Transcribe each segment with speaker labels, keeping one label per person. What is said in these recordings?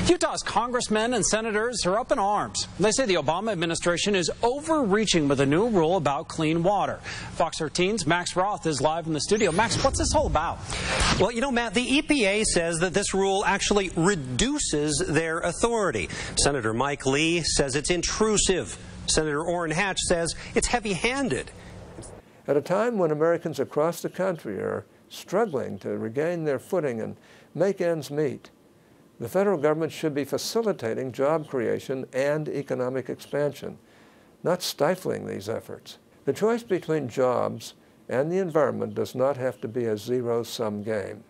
Speaker 1: Utah's congressmen and senators are up in arms. They say the Obama administration is overreaching with a new rule about clean water. Fox 13's Max Roth is live in the studio. Max, what's this all about?
Speaker 2: Well, you know, Matt, the EPA says that this rule actually reduces their authority. Senator Mike Lee says it's intrusive. Senator Orrin Hatch says it's heavy-handed.
Speaker 3: At a time when Americans across the country are struggling to regain their footing and make ends meet, the federal government should be facilitating job creation and economic expansion, not stifling these efforts. The choice between jobs and the environment does not have to be a zero-sum game.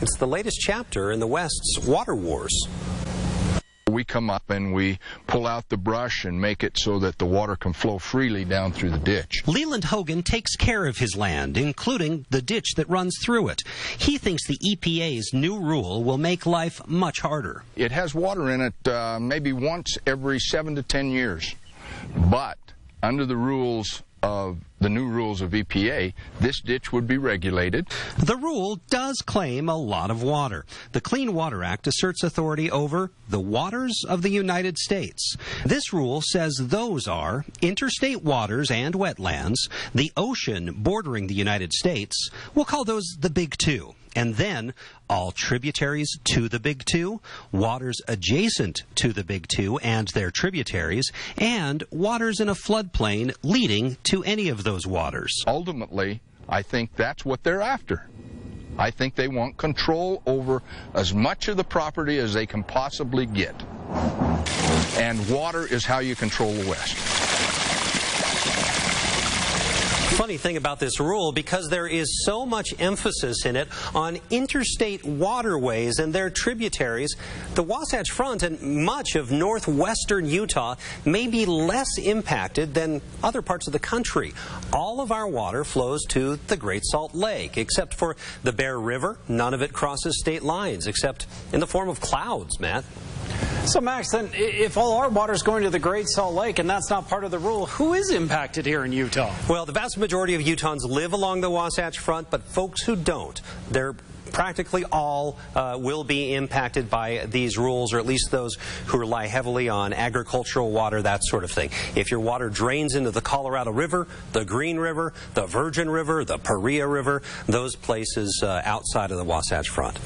Speaker 2: It's the latest chapter in the West's water wars.
Speaker 4: We come up and we pull out the brush and make it so that the water can flow freely down through the ditch.
Speaker 2: Leland Hogan takes care of his land, including the ditch that runs through it. He thinks the EPA's new rule will make life much harder.
Speaker 4: It has water in it maybe once every 7 to 10 years. But under the rules of the new rules of EPA, this ditch would be regulated.
Speaker 2: The rule does claim a lot of water. The Clean Water Act asserts authority over the waters of the United States. This rule says those are interstate waters and wetlands, the ocean bordering the United States. We'll call those the Big Two. And then all tributaries to the Big Two, waters adjacent to the Big Two and their tributaries, and waters in a floodplain leading to any of those waters.
Speaker 4: Ultimately, I think that's what they're after. I think they want control over as much of the property as they can possibly get. And water is how you control the West.
Speaker 2: Funny thing about this rule, because there is so much emphasis in it on interstate waterways and their tributaries, the Wasatch Front and much of northwestern Utah may be less impacted than other parts of the country. All of our water flows to the Great Salt Lake, except for the Bear River. None of it crosses state lines, except in the form of clouds, Matt.
Speaker 1: So, Max, then, if all our water is going to the Great Salt Lake and that's not part of the rule, who is impacted here in Utah?
Speaker 2: Well, the vast majority of Utahns live along the Wasatch Front, but folks who don't, they're practically all will be impacted by these rules, or at least those who rely heavily on agricultural water, that sort of thing. If your water drains into the Colorado River, the Green River, the Virgin River, the Paria River, those places outside of the Wasatch Front.